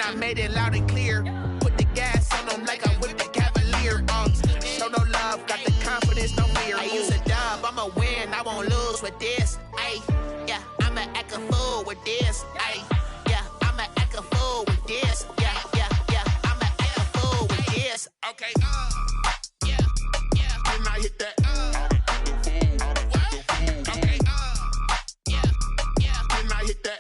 I made it loud and clear. Put the gas on them like I'm with the Cavalier. Show no love, got the confidence, no fear. I use a dub, I'ma win, I won't lose with this. Ay, yeah, I'ma act a fool with this. Ay, yeah, I'ma act a fool with this. Yeah, I'ma act a fool with this. Okay, yeah, can I hit that? Okay, yeah, can I hit that?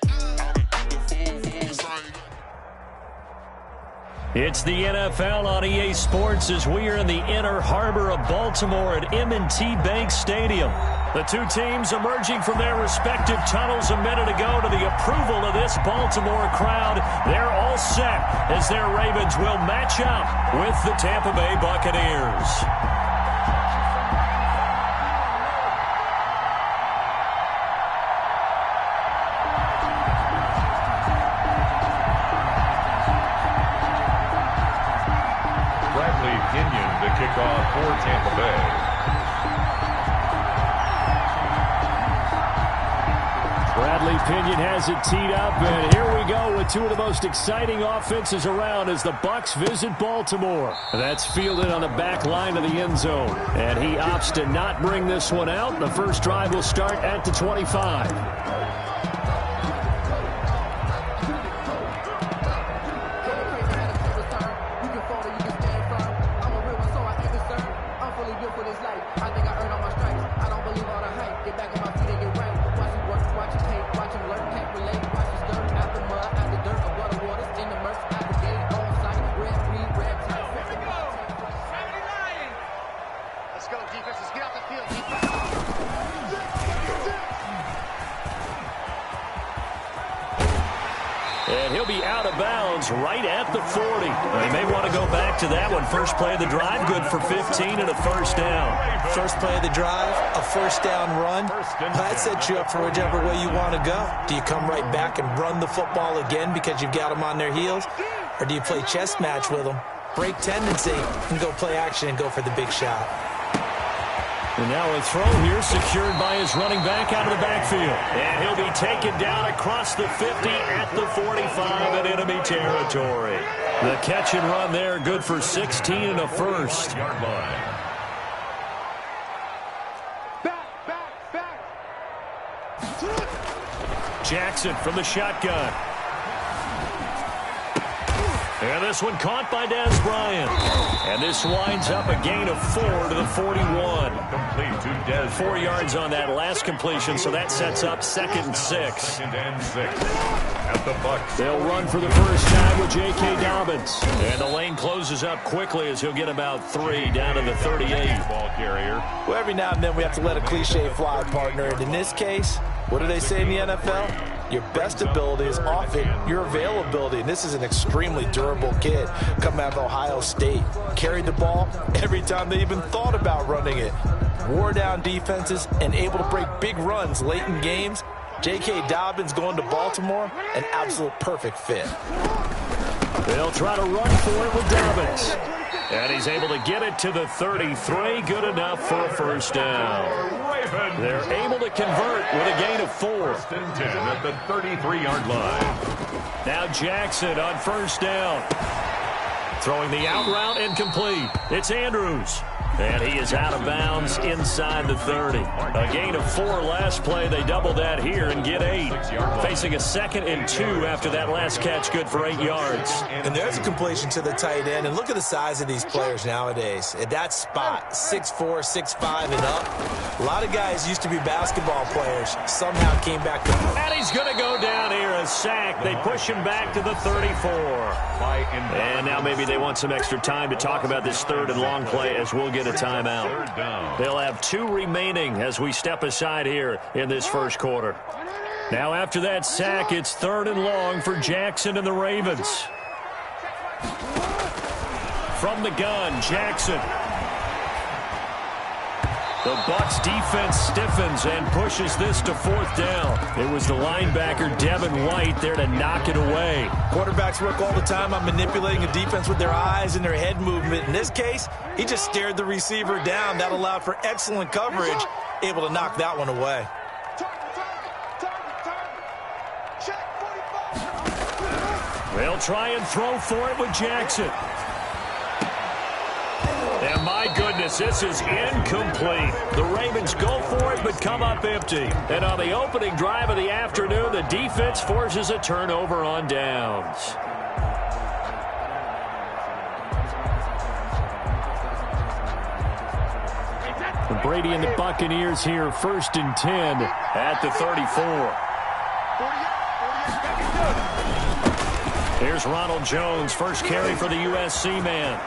It's the NFL on EA Sports as we are in the inner harbor of Baltimore at M&T Bank Stadium. The two teams emerging from their respective tunnels a minute ago to the approval of this Baltimore crowd. They're all set as their Ravens will match up with the Tampa Bay Buccaneers. Kickoff for Tampa Bay. Bradley Pinion has it teed up, and here we go with two of the most exciting offenses around as the Bucs visit Baltimore. That's fielded on the back line of the end zone, and he opts to not bring this one out. The first drive will start at the 25. And he'll be out of bounds right at the 40. They may want to go back to that one. First play of the drive, good for 15 and a first down. First play of the drive, a first down run. That sets you up for whichever way you want to go. Do you come right back and run the football again because you've got them on their heels? Or do you play chess match with them, break tendency, and go play action and go for the big shot? And now a throw here secured by his running back out of the backfield. And he'll be taken down across the 50 at the 45 in enemy territory. The catch and run there, good for 16 and a first. Jackson from the shotgun. And this one caught by Des Bryant. And this winds up a gain of 4 to the 41. Complete to Des. 4 yards on that last completion, so that sets up 2nd and 6. 2nd and 6 at the Bucs. They'll run for the first time with J.K. Dobbins. And the lane closes up quickly as he'll get about 3 down to the 38. Ball carrier. Well, every now and then we have to let a cliche fly, partner. And in this case, what do they say in the NFL? Your best ability is often your availability. And this is an extremely durable kid coming out of Ohio State. Carried the ball every time they even thought about running it. Wore down defenses and able to break big runs late in games. J.K. Dobbins going to Baltimore, an absolute perfect fit. They'll try to run for it with Dobbins. And he's able to get it to the 33. Good enough for a first down. They're able to convert with a gain of 4. 1st and 10 at the 33-yard line. Now Jackson on first down. Throwing the out route incomplete. It's Andrews. And he is out of bounds inside the 30. A gain of 4 last play. They double that here and get 8. Facing a 2nd and 2 after that last catch, good for 8 yards. And there's a completion to the tight end. And look at the size of these players nowadays. At that spot, 6'4", 6'5", and up. A lot of guys used to be basketball players. Somehow came back to... And he's going to go down here, a sack. They push him back to the 34. And now maybe they want some extra time to talk about this 3rd and long play as we'll get a timeout. They'll have 2 remaining as we step aside here in this first quarter. Now after that sack, it's 3rd and long for Jackson and the Ravens. From the gun, Jackson. The Bucs defense stiffens and pushes this to 4th down. It was the linebacker, Devin White, there to knock it away. Quarterbacks work all the time on manipulating a defense with their eyes and their head movement. In this case, he just stared the receiver down. That allowed for excellent coverage, able to knock that one away. They'll They'll try and throw for it with Jackson. And my goodness, this is incomplete. The Ravens go for it, but come up empty. And on the opening drive of the afternoon, the defense forces a turnover on downs. Brady and the Buccaneers here, 1st and 10 at the 34. Here's Ronald Jones, first carry for the USC man.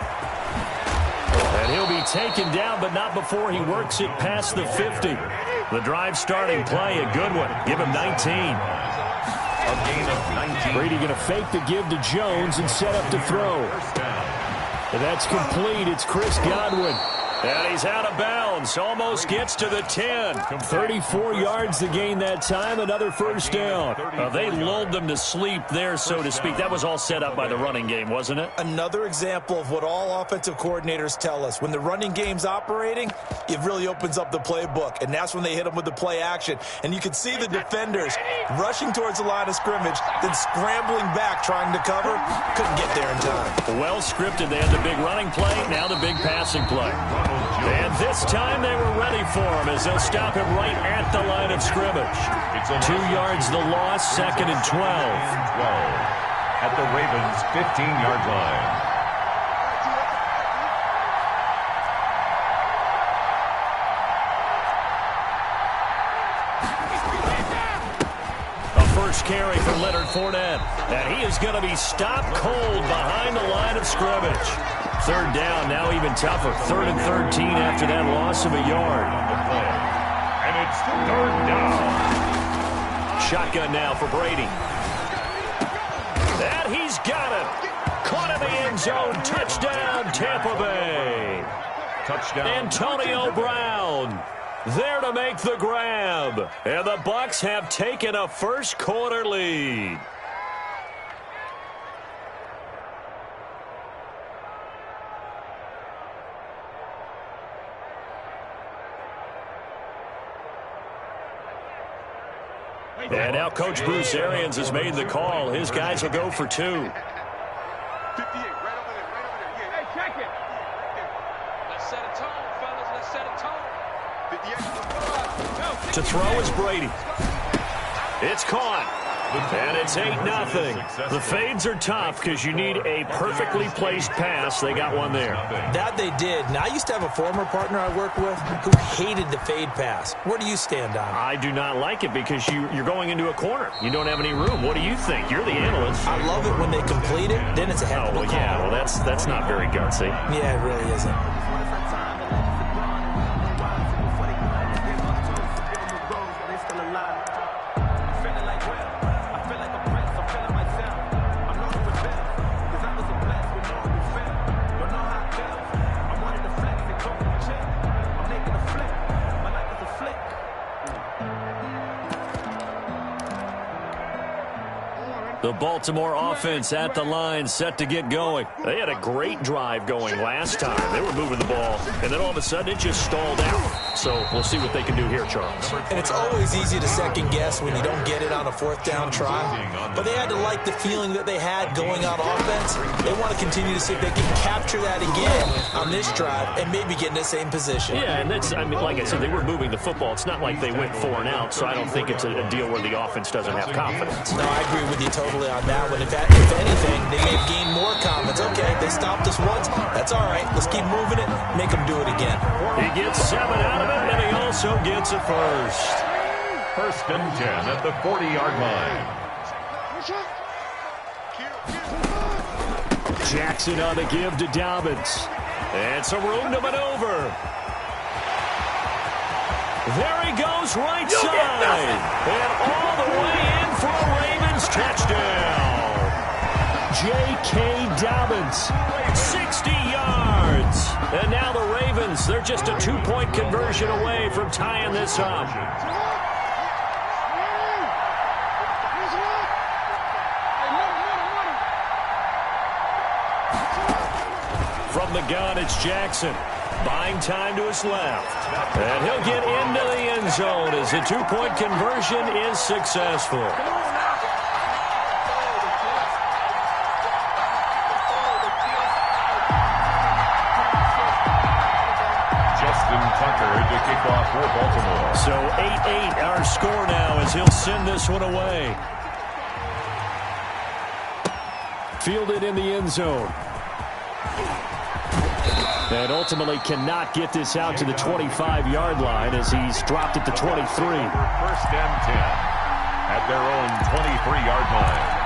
And he'll be taken down, but not before he works it past the 50. The drive starting play, a good one. Give him 19. A gain of 19. Brady going to fake the give to Jones and set up to throw. And that's complete. It's Chris Godwin. And he's out of bounds. Almost gets to the 10. 34 yards to gain that time. Another first down. They lulled them to sleep there, so to speak. That was all set up by the running game, wasn't it? Another example of what all offensive coordinators tell us. When the running game's operating, it really opens up the playbook. And that's when they hit them with the play action. And you can see the defenders rushing towards the line of scrimmage, then scrambling back trying to cover. Couldn't get there in time. Well scripted. They had the big running play, now the big passing play. And this time they were ready for him as they'll stop him right at the line of scrimmage. 2 yards the loss, 2nd and 12. At the Ravens' 15-yard line. A first carry for Leonard Fournette. And he is going to be stopped cold behind the line of scrimmage. 3rd down, now even tougher. 3rd and 13 after that loss of a yard. And it's 3rd down. Shotgun now for Brady. And he's got it. Caught in the end zone. Touchdown, Tampa Bay. Touchdown. Antonio Brown there to make the grab. And the Bucs have taken a first quarter lead. And now Coach Bruce Arians has made the call. His guys will go for 2. 58, right over there, right over there. Yeah. Hey, check it. Let's set a tone, fellas. Let's set a tone. 58. To throw is Brady. It's caught. And it's 8-0. The fades are tough because you need a perfectly placed pass. They got one there. That they did. Now, I used to have a former partner I worked with who hated the fade pass. Where do you stand on it? I do not like it because you're going into a corner. You don't have any room. What do you think? You're the analyst. I love it when they complete it. Then it's a heck of a call. Yeah, well, that's not very gutsy. Yeah, it really isn't. The Baltimore offense at the line, set to get going. They had a great drive going last time. They were moving the ball, and then all of a sudden it just stalled out. So we'll see what they can do here, Charles. And it's always easy to second guess when you don't get it on a 4th down try. But they had to like the feeling that they had going on offense. They want to continue to see if they can capture that again on this drive and maybe get in the same position. Yeah, and that's, I mean, like I said, they were moving the football. It's not like they went 4 and out, so I don't think it's a deal where the offense doesn't have confidence. No, I agree with you totally on that one. If anything, they may have gained more confidence. Okay, they stopped us once. That's all right. Let's keep moving it. Make them do it again. He gets 7 out of it, and he also gets a first. 1st and 10 at the 40-yard line. Jackson on the give to Dobbins. And some room to maneuver. There he goes, right side. And all the way in for a Ravens touchdown. J.K. Dobbins, 60 yards. And now the Ravens, they're just a 2-point conversion away from tying this up. From the gun, it's Jackson. Buying time to his left. And he'll get into the end zone as the 2-point conversion is successful. Justin Tucker to kick off for Baltimore. So 8-8 our score now as he'll send this one away. Fielded in the end zone. And ultimately cannot get this out to the 25-yard line as he's dropped at the 23. First and 10 at their own 23-yard line.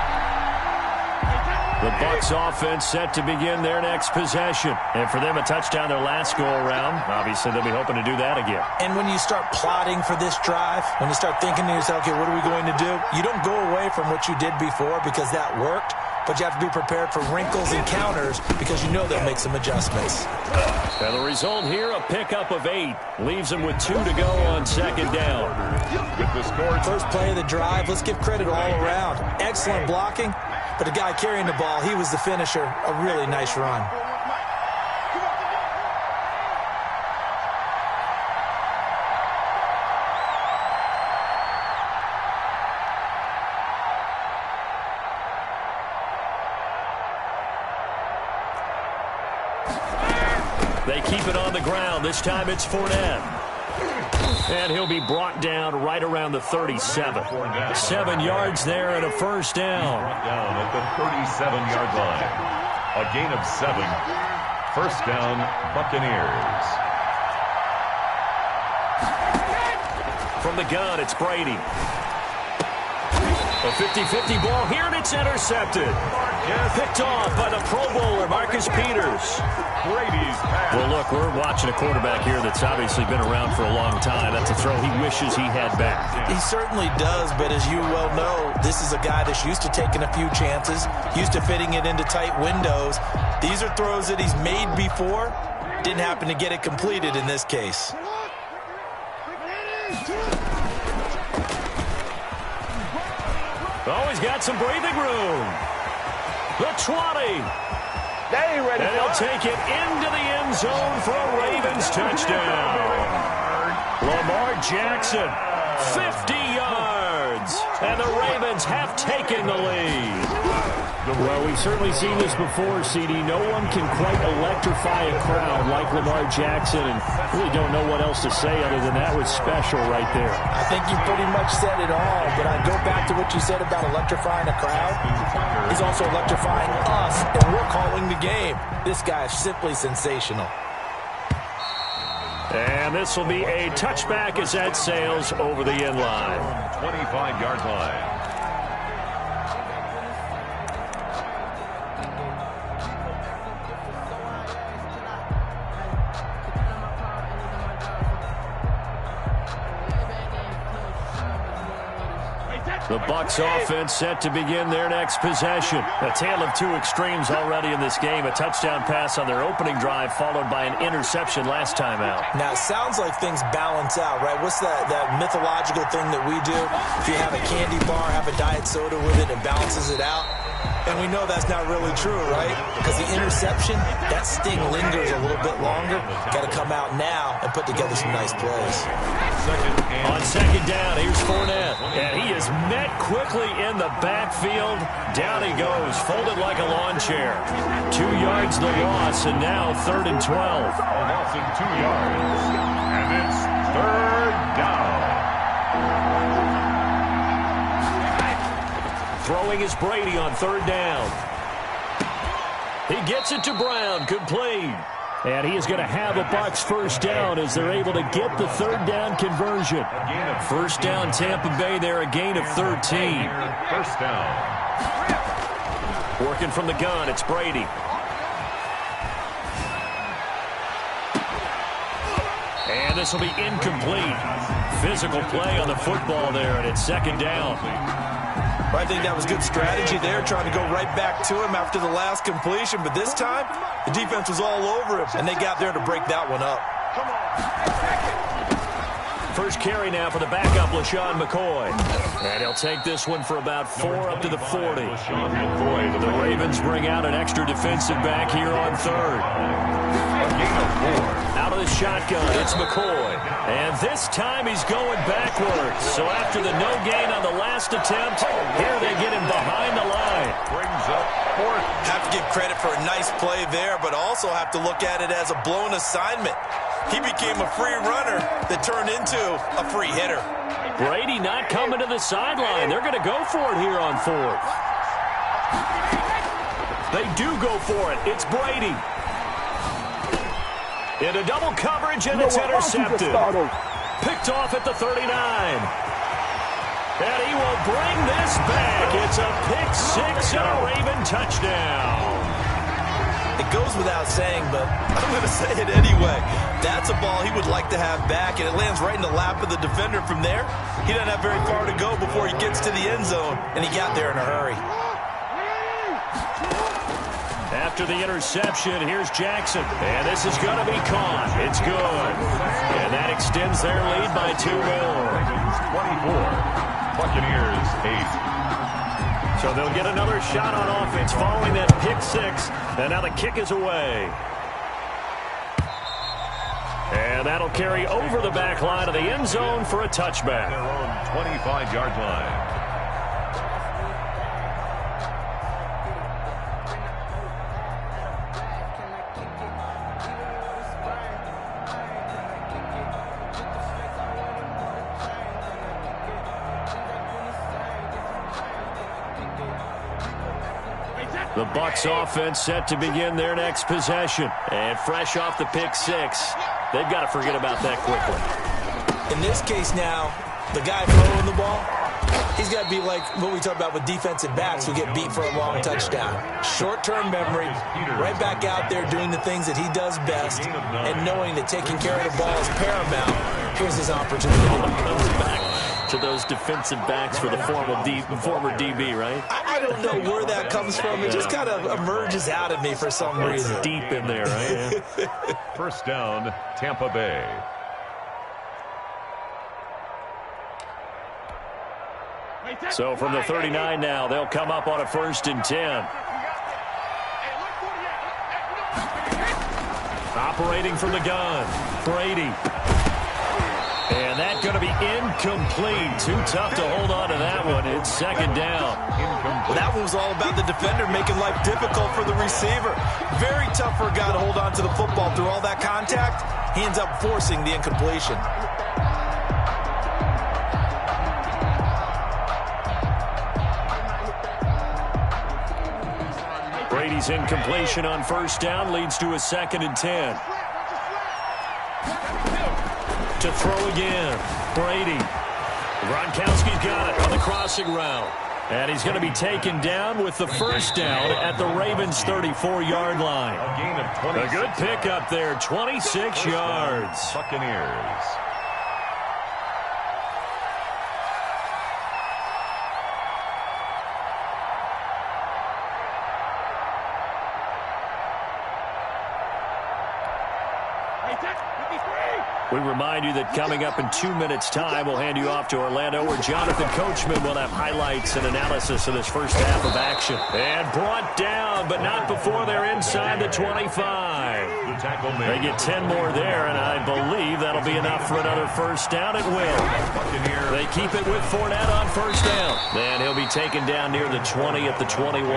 The Bucs offense set to begin their next possession. And for them, a touchdown their last go-around. Obviously, they'll be hoping to do that again. And when you start plotting for this drive, when you start thinking to yourself, okay, what are we going to do? You don't go away from what you did before because that worked. But you have to be prepared for wrinkles and counters because you know they'll make some adjustments. And the result here, a pickup of 8. Leaves them with 2 to go on second down. With the score. First play of the drive, let's give credit all around. Excellent blocking, but the guy carrying the ball, he was the finisher. A really nice run. They keep it on the ground. This time it's Fournette. And he'll be brought down right around the 37. 7 yards there and a first down. Down at the 37-yard line. A gain of 7. First down, Buccaneers. From the gun, it's Brady. A 50-50 ball here, and it's intercepted. Picked off by the Pro Bowler, Marcus Peters. Brady's pass. Well, look, we're watching a quarterback here that's obviously been around for a long time. That's a throw he wishes he had back. He certainly does, but as you well know, this is a guy that's used to taking a few chances, used to fitting it into tight windows. These are throws that he's made before. Didn't happen to get it completed in this case. Oh, he's got some breathing room. The 20. And he'll take it into the end zone for a Ravens touchdown. Lamar Jackson, 50 yards. And the Ravens have taken the lead. Well, we've certainly seen this before, CD. No one can quite electrify a crowd like Lamar Jackson, and really don't know what else to say other than that was special right there. I think you pretty much said it all, but I go back to what you said about electrifying a crowd. He's also electrifying us, and we're calling the game. This guy is simply sensational. And this will be a touchback as that sails over the end line. 25-yard line. The Bucs offense set to begin their next possession. A tale of two extremes already in this game. A touchdown pass on their opening drive followed by an interception last time out. Now, it sounds like things balance out, right? What's that mythological thing that we do? If you have a candy bar, have a diet soda with it, it balances it out. And we know that's not really true, right? Because the interception, that sting lingers a little bit longer. Got to come out now and put together some nice plays. On second down, here's Fournette. And he is met quickly in the backfield. Down he goes, folded like a lawn chair. 2 yards the loss, and now 3rd and 12. A loss of 2 yards. And it's 3rd down. Throwing is Brady on 3rd down. He gets it to Brown, complete. And he is going to have a Bucs first down as they're able to get the 3rd down conversion. First down Tampa Bay there, a gain of 13. First down. Working from the gun, it's Brady. And this will be incomplete. Physical play on the football there, and it's 2nd down. I think that was good strategy there, trying to go right back to him after the last completion. But this time, the defense was all over him, and they got there to break that one up. First carry now for the backup, LaShawn McCoy. And he'll take this one for about 4 up to the 40. The Ravens bring out an extra defensive back here on 3rd. Out of the shotgun, it's McCoy. And this time he's going backwards. So after the no gain on the last attempt, here they get him behind the line. Brings up 4th. Have to give credit for a nice play there, but also have to look at it as a blown assignment. He became a free runner that turned into a free hitter. Brady not coming to the sideline. They're going to go for it here on 4th. They do go for it. It's Brady. Into double coverage, and it's intercepted. Picked off at the 39. And he will bring this back. It's a pick 6 and a Raven touchdown. It goes without saying, but I'm going to say it anyway. That's a ball he would like to have back, and it lands right in the lap of the defender from there. He doesn't have very far to go before he gets to the end zone, and he got there in a hurry. After the interception, here's Jackson. And this is going to be caught. It's good. And that extends their lead by 2 more. 24. Buccaneers 8. So they'll get another shot on offense following that pick 6. And now the kick is away. And that'll carry over the back line of the end zone for a touchback. Their own 25-yard line. The Bucs offense set to begin their next possession. And fresh off the pick 6, they've got to forget about that quickly. In this case now, the guy throwing the ball, he's got to be like what we talk about with defensive backs who get beat for a long touchdown. Short-term memory, right back out there doing the things that he does best, and knowing that taking care of the ball is paramount. Here's his opportunity. Comes back to those defensive backs for the former DB, right? I don't know where that comes from. It just kind of emerges out of me for some reason. It's deep in there, right? Yeah. First down, Tampa Bay. So from the 39 now, they'll come up on a 1st and 10. Operating from the gun, Brady. And that's going to be incomplete. Too tough to hold on to that one. It's 2nd down. Well, that one was all about the defender making life difficult for the receiver. Very tough for a guy to hold on to the football through all that contact. He ends up forcing the incompletion. Brady's incompletion on 1st down leads to a 2nd and 10. To throw again, Brady. Gronkowski's got it on the crossing route. And he's going to be taken down with the 1st down at the Ravens' 34-yard line. A gain of 26. A good pickup there, 26 yards. Buccaneers. We remind you that coming up in 2 minutes' time, we'll hand you off to Orlando, where Jonathan Coachman will have highlights and analysis of this first half of action. And brought down, but not before they're inside the 25. They get 10 more there, and I believe that'll be enough for another 1st down. It will. They keep it with Fournette on 1st down. And he'll be taken down near the 20 at the 21.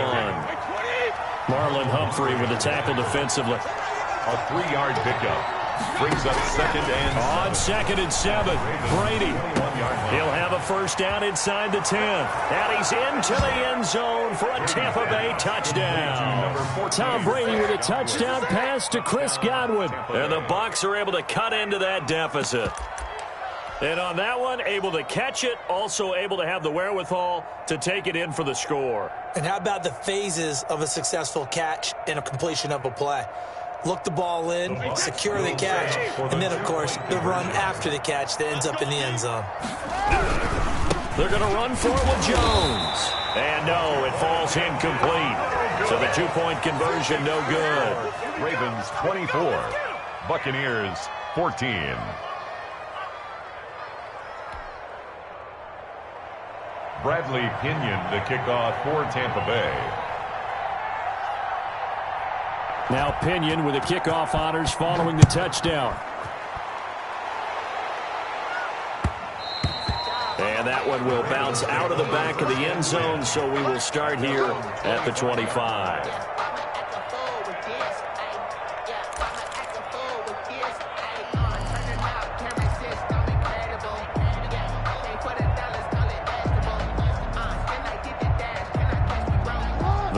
Marlon Humphrey with the tackle defensively. A 3-yard pickup. Brings up 2nd and 7. On 2nd and 7, Brady. He'll have a 1st down inside the 10. And he's into the end zone for a Tampa Bay touchdown. Tom Brady with a touchdown pass to Chris Godwin. And the Bucs are able to cut into that deficit. And on that one, able to catch it, also able to have the wherewithal to take it in for the score. And how about the phases of a successful catch and a completion of a play? Look the ball in, secure the catch, and then, of course, the run after the catch that ends up in the end zone. They're going to run for it with Jones. And no, it falls incomplete. So the 2-point conversion, no good. Ravens 24, Buccaneers 14. Bradley Pinion, the kickoff for Tampa Bay. Now Pinion with the kickoff honors following the touchdown. And that one will bounce out of the back of the end zone, so we will start here at the 25.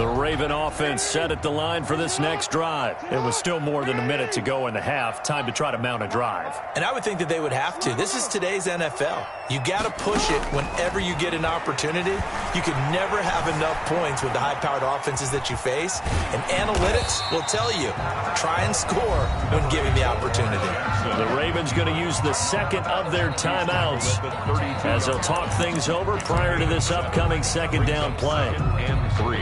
The Raven offense set at the line for this next drive. It was still more than a minute to go in the half. Time to try to mount a drive. And I would think that they would have to. This is today's NFL. You got to push it whenever you get an opportunity. You can never have enough points with the high-powered offenses that you face. And analytics will tell you, try and score when given the opportunity. The Ravens going to use the second of their timeouts as they'll talk things over prior to this upcoming second down play. And 3.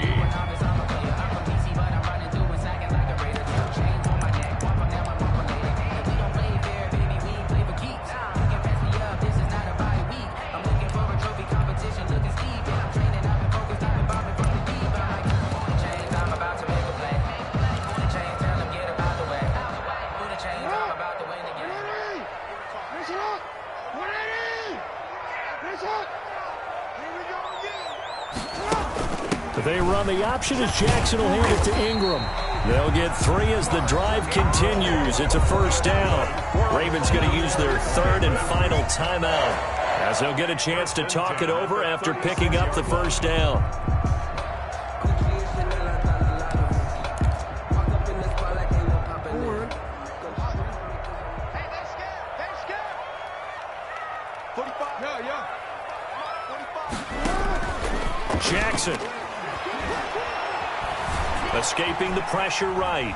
They run the option as Jackson will hand it to Ingram. They'll get 3 as the drive continues. It's a first down. Ravens going to use their third and final timeout as they'll get a chance to talk it over after picking up the first down. Jackson. Escaping the pressure right.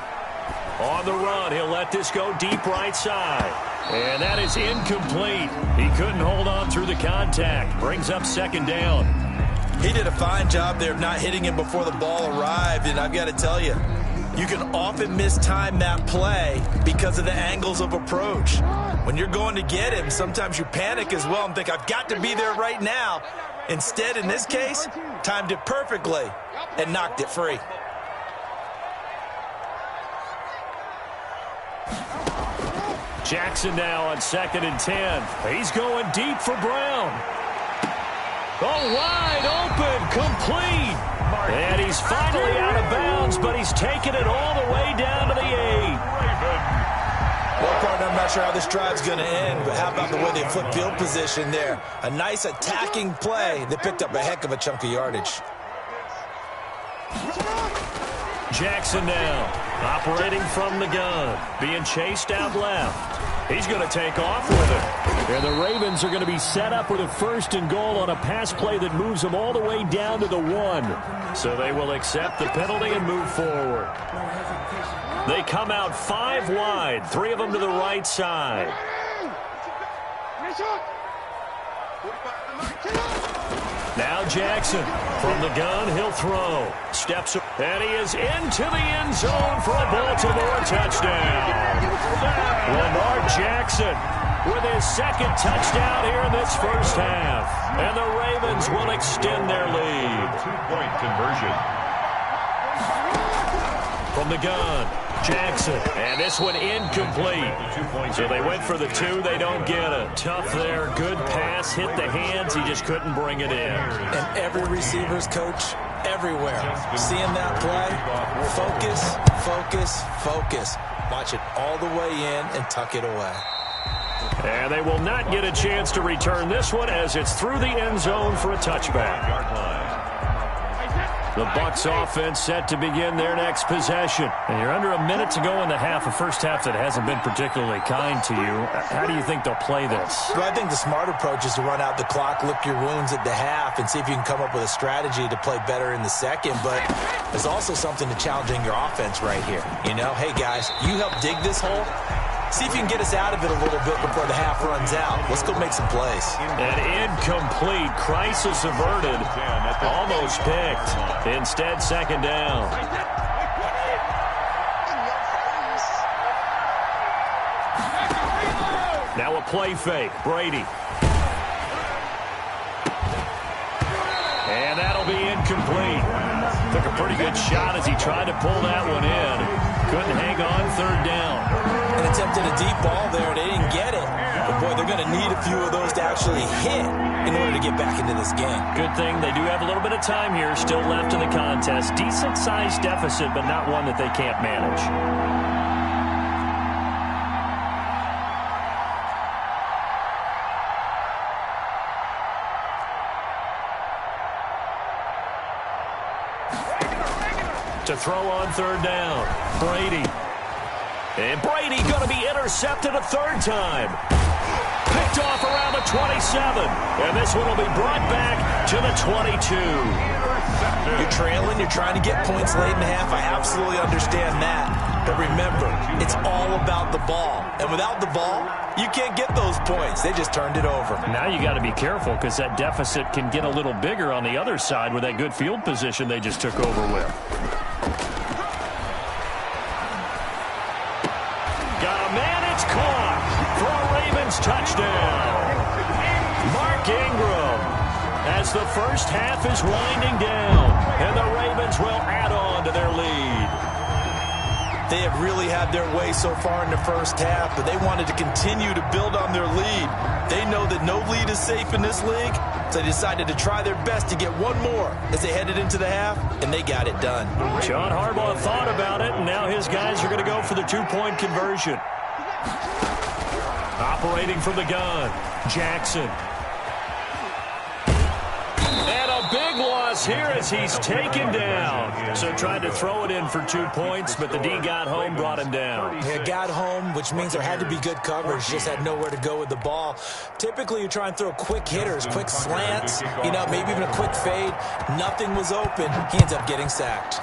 On the run, he'll let this go deep right side. And that is incomplete. He couldn't hold on through the contact. Brings up second down. He did a fine job there of not hitting him before the ball arrived. And I've got to tell you, you can often mistime that play because of the angles of approach. When you're going to get him, sometimes you panic as well and think, I've got to be there right now. Instead, in this case, timed it perfectly and knocked it free. Jackson now on 2nd and 10. He's going deep for Brown. Oh, wide open, complete. And he's finally out of bounds, but he's taken it all the way down to the 8. Well, partner, I'm not sure how this drive's going to end, but how about the way they flip field position there? A nice attacking play that picked up a heck of a chunk of yardage. Jackson now, operating from the gun, being chased out left. He's going to take off with it. And the Ravens are going to be set up with a 1st and goal on a pass play that moves them all the way down to the 1. So they will accept the penalty and move forward. They come out 5 wide, 3 of them to the right side. Now Jackson from the gun, he'll throw. Steps up, and he is into the end zone for a Baltimore touchdown. Lamar Jackson with his 2nd touchdown here in this first half. And the Ravens will extend their lead. 2-point conversion. From the gun, Jackson, and this one incomplete. So they went for the 2, they don't get it. Tough there, good pass, hit the hands, he just couldn't bring it in. And every receiver's coach everywhere, seeing that play, focus, focus, focus. Watch it all the way in and tuck it away. And they will not get a chance to return this one as it's through the end zone for a touchback. The Bucs offense set to begin their next possession. And you're under a minute to go in the half, a first half that hasn't been particularly kind to you. How do you think they'll play this? Well, I think the smart approach is to run out the clock, lick your wounds at the half, and see if you can come up with a strategy to play better in the second. But there's also something to challenging your offense right here. You know, hey, guys, you help dig this hole. See if you can get us out of it a little bit before the half runs out. Let's go make some plays. An incomplete, crisis averted, almost picked. Instead, second down. Now a play fake, Brady. And that'll be incomplete. Took a pretty good shot as he tried to pull that one in. Couldn't hang on, 3rd down. And attempted a deep ball there. They didn't get it. But, boy, they're going to need a few of those to actually hit in order to get back into this game. Good thing they do have a little bit of time here still left in the contest. Decent-sized deficit, but not one that they can't manage. To throw on third down. Brady. And Brady going to be intercepted a third time. Picked off around the 27. And this one will be brought back to the 22. You're trailing. You're trying to get points late in the half. I absolutely understand that. But remember, it's all about the ball. And without the ball, you can't get those points. They just turned it over. Now you got to be careful because that deficit can get a little bigger on the other side with that good field position they just took over with. Got a man, it's caught for a Ravens touchdown. Mark Ingram, as the first half is winding down, and the Ravens will add on to their lead. They have really had their way so far in the first half, but they wanted to continue to build on their lead. They know that no lead is safe in this league, so they decided to try their best to get one more as they headed into the half, and they got it done. John Harbaugh thought about it, and now his guys are going to go for the two-point conversion. Operating from the gun, Jackson. And a big loss here as he's taken down. So tried to throw it in for 2 points, but the D got home, brought him down. Yeah, got home, which means there had to be good coverage. Just had nowhere to go with the ball. Typically, you try and throw quick hitters, quick slants, maybe even a quick fade. Nothing was open. He ends up getting sacked.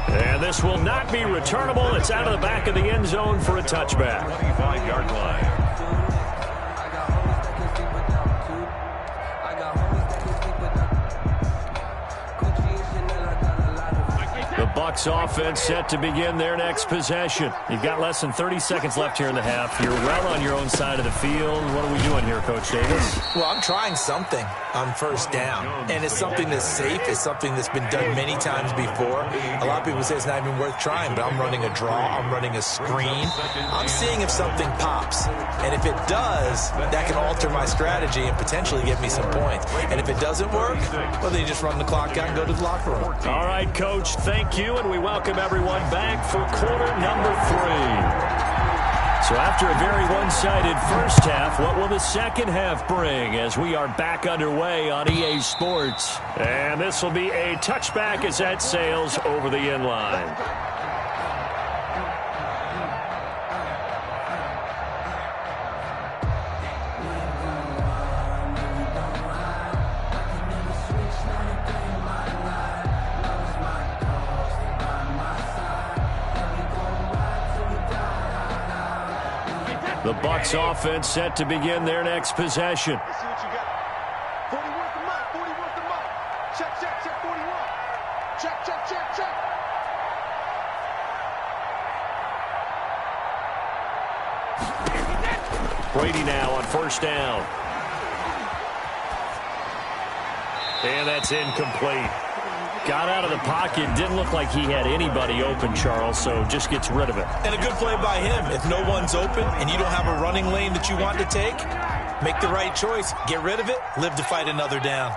And this will not be returnable. It's out of the back of the end zone for a touchback. 25-yard line. The Bucs offense set to begin their next possession. You've got less than 30 seconds left here in the half. You're well on your own side of the field. What are we doing here, Coach Davis? Well, I'm trying something on first down, and it's something that's safe. It's something that's been done many times before. A lot of people say it's not even worth trying, but I'm running a draw. I'm running a screen. I'm seeing if something pops, and if it does, that can alter my strategy and potentially give me some points. And if it doesn't work, well, then you just run the clock out and go to the locker room. All right, Coach, thank you, and we welcome everyone back for quarter number 3. So after a very one-sided first half, what will the second half bring as we are back underway on EA Sports? And this will be a touchback as that sails over the end line. The Bucs offense set to begin their next possession. Let's see what you got. 40 worth the month. 40 worth the month. Check, check, check. 41. Check, check, check, check. Brady now on first down. And that's incomplete. Got out of the pocket. Didn't look like he had anybody open, Charles, so just gets rid of it. And a good play by him. If no one's open and you don't have a running lane that you want to take, make the right choice. Get rid of it. Live to fight another down.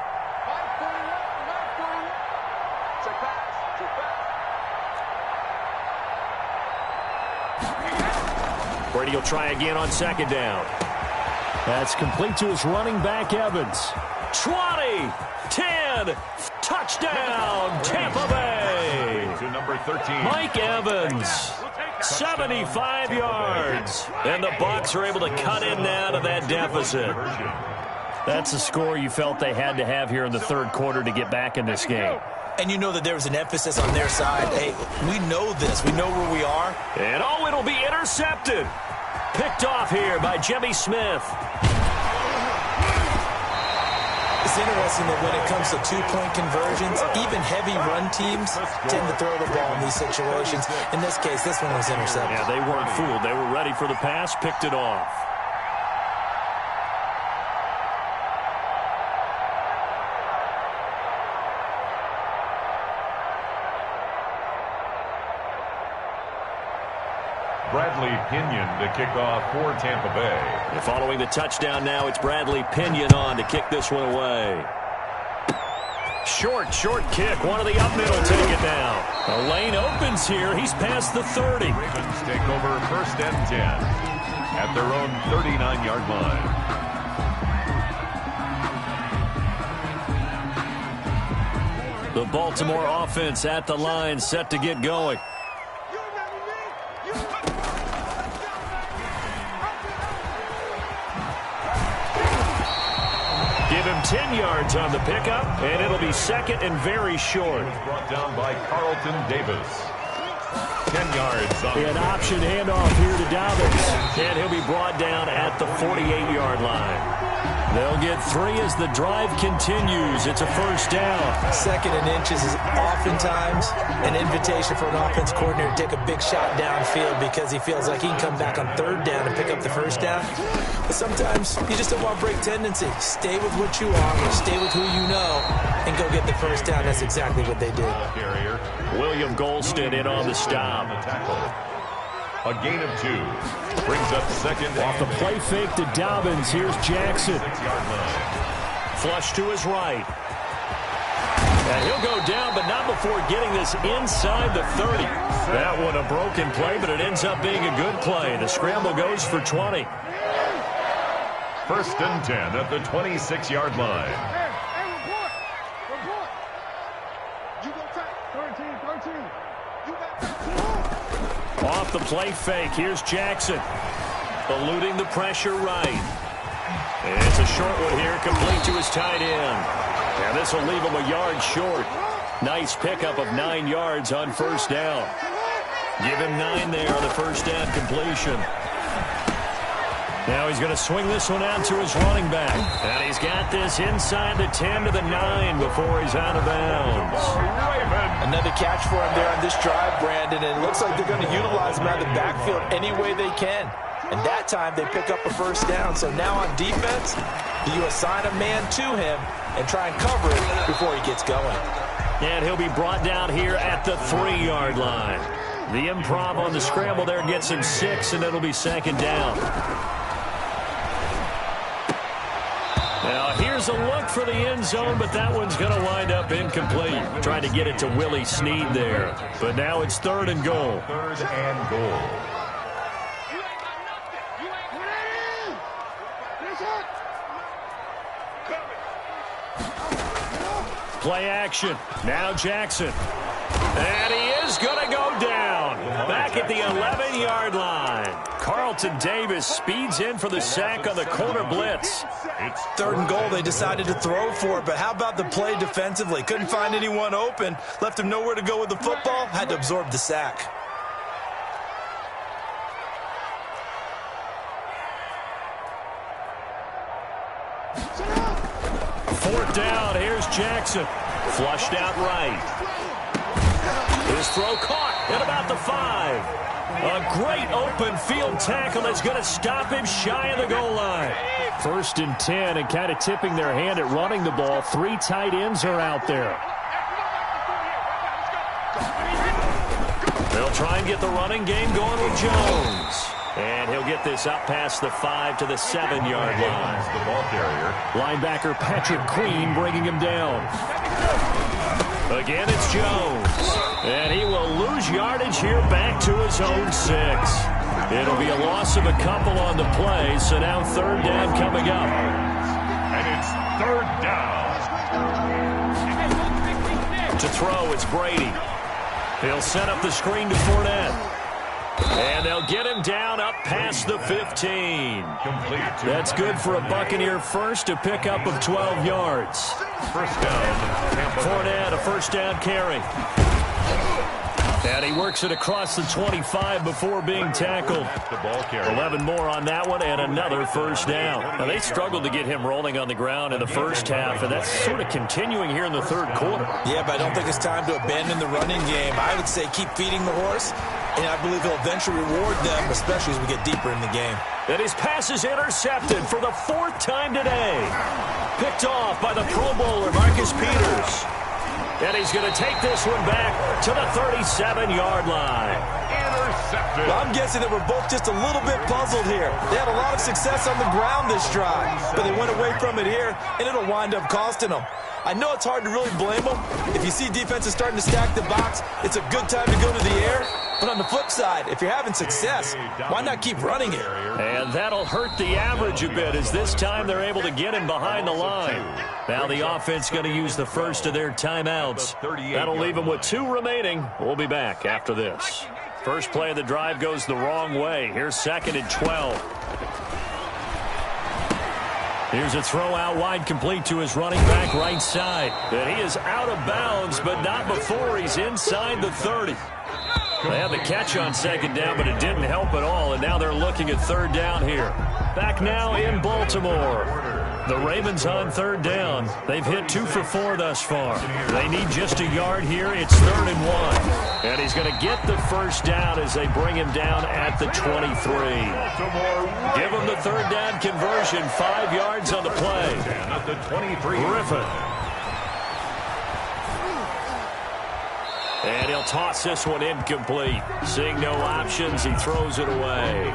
Brady will try again on second down. That's complete to his running back, Evans. 20, 10, touchdown, Tampa Bay. To number 13. Mike Evans, 75 yards. And the Bucs are able to cut in now to that deficit. That's a score you felt they had to have here in the third quarter to get back in this game. And you know that there was an emphasis on their side. Hey, we know this. We know where we are. And oh, it'll be intercepted. Picked off here by Jimmy Smith. It's interesting that when it comes to two-point conversions, even heavy run teams tend to throw the ball in these situations. In this case, this one was intercepted. Yeah, they weren't fooled. They were ready for the pass, picked it off. Bradley Pinion to kick off for Tampa Bay. And following the touchdown now, it's Bradley Pinion on to kick this one away. Short kick. One of the up middle take it now. The lane opens here. He's past the 30. Ravens take over first and 10 at their own 39-yard line. The Baltimore offense at the line, set to get going. Give him 10 yards on the pickup, and it'll be second and very short. Brought down by Carlton Davis. 10 yards. An option handoff here to Dobbins, and he'll be brought down at the 48-yard line. They'll get 3 as the drive continues. It's a first down. Second and inches is oftentimes an invitation for an offense coordinator to take a big shot downfield because he feels like he can come back on third down and pick up the first down. But sometimes you just don't want to break tendency. Stay with what you are, stay with who you know, and go get the first down. That's exactly what they did. William Golston in on the stop. A gain of 2. Brings up second. Off the play fake to Dobbins. Here's Jackson. Flush to his right. And he'll go down, but not before getting this inside the 30. That one a broken play, but it ends up being a good play. The scramble goes for 20. First and 10 at the 26-yard line. Report. You go take 13. You got Off the play fake, here's Jackson. Eluding the pressure right. And it's a short one here, complete to his tight end. And this will leave him a yard short. Nice pickup of 9 yards on first down. Give him 9 there on the first down completion. Now he's going to swing this one out to his running back. And he's got this inside the 10 to the 9 before he's out of bounds. Another catch for him there on this drive, Brandon, and it looks like they're going to utilize him out of the backfield any way they can. And that time they pick up a first down. So now on defense, you assign a man to him and try and cover it before he gets going. And he'll be brought down here at the 3-yard line. The improv on the scramble there gets him 6, and it'll be second down. Now, here's a look for the end zone, but that one's going to wind up incomplete. Trying to get it to Willie Snead there. But now it's 3rd and goal. 3rd and goal. Play action. Now Jackson. And he is going to go down. Back at the 11-yard line. Carlton Davis speeds in for the sack on the corner blitz. It's 3rd and goal. They decided to throw for it, but how about the play defensively? Couldn't find anyone open. Left him nowhere to go with the football. Had to absorb the sack. Fourth down. Here's Jackson. Flushed out right. His throw caught at about the 5. A great open field tackle that's going to stop him shy of the goal line. 1st and 10, and kind of tipping their hand at running the ball. 3 tight ends are out there. They'll try and get the running game going with Jones. And he'll get this up past the 5 to the 7-yard line. The ball carrier. Linebacker Patrick Queen bringing him down. Again, it's Jones. And he will lose yardage here back to his own 6. It'll be a loss of a couple on the play, so now 3rd down coming up. And it's 3rd down. To throw, it's Brady. He'll set up the screen to Fournette. And they'll get him down up past the 15. That's good for a Buccaneer first, a pickup of 12 yards. First down. Fournette, a first down carry. And he works it across the 25 before being tackled. 11 more on that one and another first down. Now, they struggled to get him rolling on the ground in the first half, and that's sort of continuing here in the 3rd quarter. Yeah, but I don't think it's time to abandon the running game. I would say keep feeding the horse, and I believe he'll eventually reward them, especially as we get deeper in the game. And his pass is intercepted for the 4th time today. Picked off by the Pro Bowler, Marcus Peters. And he's going to take this one back to the 37-yard line. Intercepted. Well, I'm guessing that we're both just a little bit puzzled here. They had a lot of success on the ground this drive, but they went away from it here, and it'll wind up costing them. I know it's hard to really blame them. If you see defenses starting to stack the box, it's a good time to go to the air. But on the flip side, if you're having success, why not keep running it? And that'll hurt the average a bit, as this time they're able to get him behind the line. Now the offense going to use the first of their timeouts. That'll leave them with 2 remaining. We'll be back after this. First play of the drive goes the wrong way. Here's 2nd and 12. Here's a throw out wide, complete to his running back right side. And he is out of bounds, but not before he's inside the 30. They had the catch on 2nd down, but it didn't help at all, and now they're looking at 3rd down here. Back now in Baltimore. The Ravens on 3rd down. They've hit 2 for 4 thus far. They need just a yard here. It's 3rd and 1. And he's going to get the first down as they bring him down at the 23. Give him the 3rd down conversion. 5 yards on the play. At the 23. Griffin. And he'll toss this one incomplete. Seeing no options, he throws it away.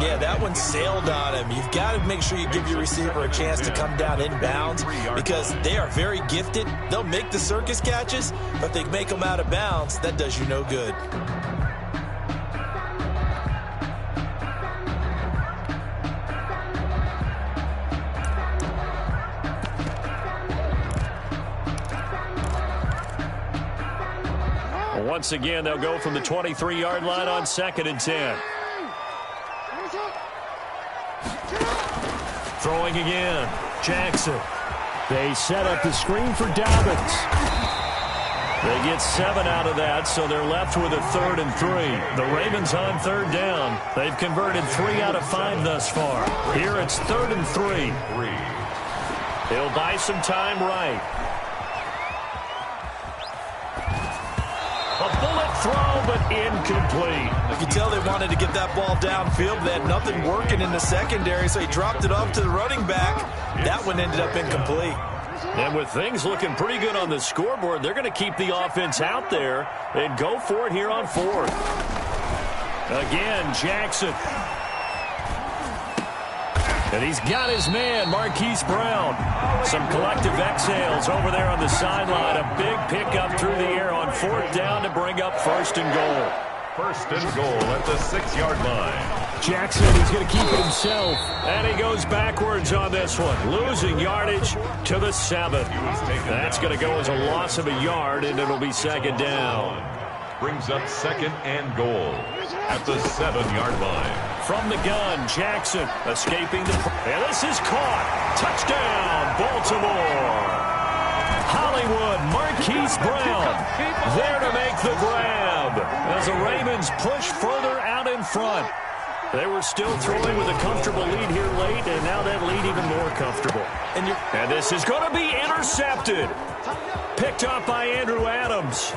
Yeah, that one sailed on him. You've got to make sure you give your receiver a chance to come down inbounds because they are very gifted. They'll make the circus catches, but if they make them out of bounds, that does you no good. Once again, they'll go from the 23-yard line on 2nd and 10. Throwing again. Jackson. They set up the screen for Dobbins. They get 7 out of that, so they're left with a 3rd and 3. The Ravens on 3rd down. They've converted 3 out of 5 thus far. Here it's 3rd and 3. He'll buy some time right. A bullet throw, but incomplete. You can tell they wanted to get that ball downfield. They had nothing working in the secondary, so he dropped it off to the running back. That one ended up incomplete. And with things looking pretty good on the scoreboard, they're going to keep the offense out there and go for it here on 4th. Again, Jackson. And he's got his man, Marquise Brown. Some collective exhales over there on the sideline. A big pickup through the air on 4th down to bring up 1st and goal. 1st and goal at the 6-yard line. Jackson, he's going to keep it himself. And he goes backwards on this one, losing yardage to the 7. That's going to go as a loss of a yard, and it'll be 2nd down. Brings up 2nd and goal at the 7-yard line. From the gun, Jackson escaping the... And this is caught. Touchdown, Baltimore. Hollywood, Marquise Brown there to make the grab as the Ravens push further out in front. They were still throwing with a comfortable lead here late, and now that lead even more comfortable. And this is going to be intercepted. Picked up by Andrew Adams.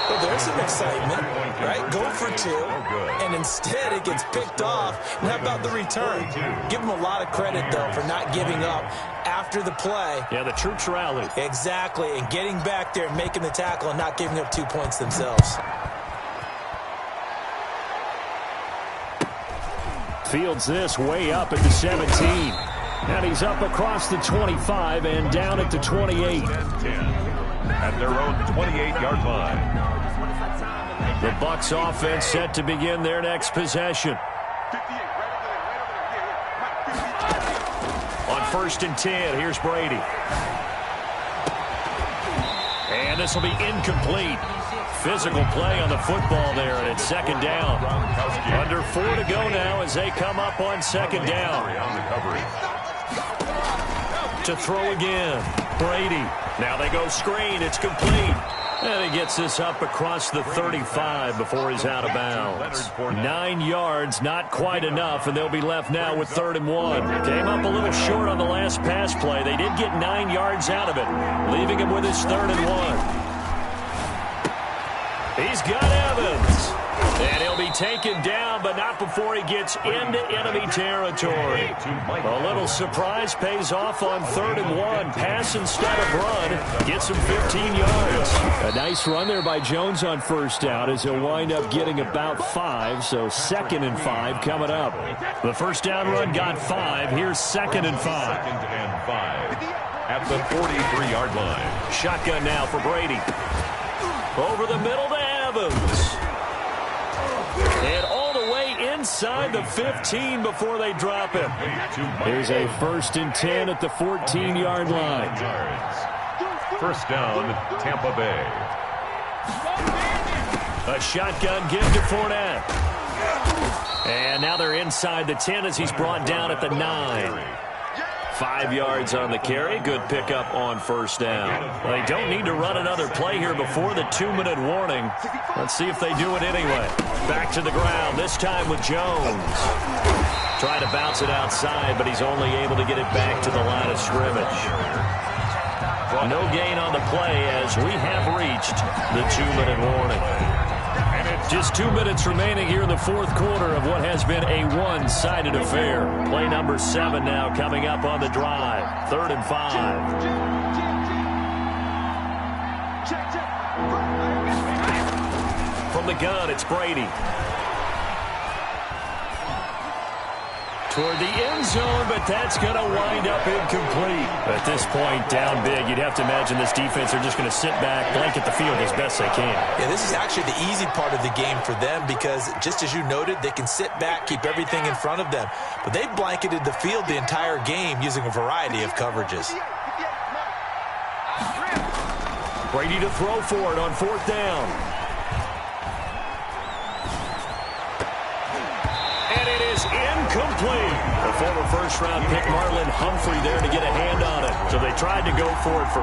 Well, there's some excitement, right? Go for 2, and instead it gets picked off. And how about the return? Give them a lot of credit, though, for not giving up after the play. Yeah, the troops rallied. Exactly, and getting back there and making the tackle and not giving up 2 points themselves. Fields this way up at the 17. And he's up across the 25 and down at the 28. At their own 28-yard line. The Bucs offense set to begin their next possession. On 1st and 10, here's Brady. And this will be incomplete. Physical play on the football there, and it's 2nd down. Under 4 to go now as they come up on 2nd down. To throw again, Brady. Now they go screen, it's complete. And he gets this up across the 35 before he's out of bounds. 9 yards, not quite enough, and they'll be left now with 3rd and 1. Came up a little short on the last pass play. They did get 9 yards out of it, leaving him with his 3rd and 1. He's got Evans. And he'll be taken down, but not before he gets into enemy territory. A little surprise pays off on 3rd and 1. Pass instead of run. Gets him 15 yards. A nice run there by Jones on 1st down as he'll wind up getting about 5. So 2nd and 5 coming up. The 1st down run got 5. Here's 2nd and 5. 2nd and 5 at the 43-yard line. Shotgun now for Brady. Over the middle to Evans. And all the way inside the 15 before they drop him. Here's a 1st and 10 at the 14-yard line. First down, Tampa Bay. A shotgun give to Fournette. And now they're inside the 10 as he's brought down at the 9. 5 yards on the carry. Good pickup on 1st down. Well, they don't need to run another play here before the 2-minute warning. Let's see if they do it anyway. Back to the ground, this time with Jones. Trying to bounce it outside, but he's only able to get it back to the line of scrimmage. No gain on the play as we have reached the 2-minute warning. Just 2 minutes remaining here in the 4th quarter of what has been a one-sided affair. Play number 7 now coming up on the drive. 3rd and 5. From the gun, it's Brady. Toward the end zone, but that's going to wind up incomplete. At this point, down big, you'd have to imagine this defense are just going to sit back, blanket the field as best they can. Yeah, this is actually the easy part of the game for them because, just as you noted, they can sit back, keep everything in front of them. But they blanketed the field the entire game using a variety of coverages. Brady to throw for it on 4th down. Incomplete. The former 1st-round pick Marlon Humphrey there to get a hand on it. So they tried to go for it for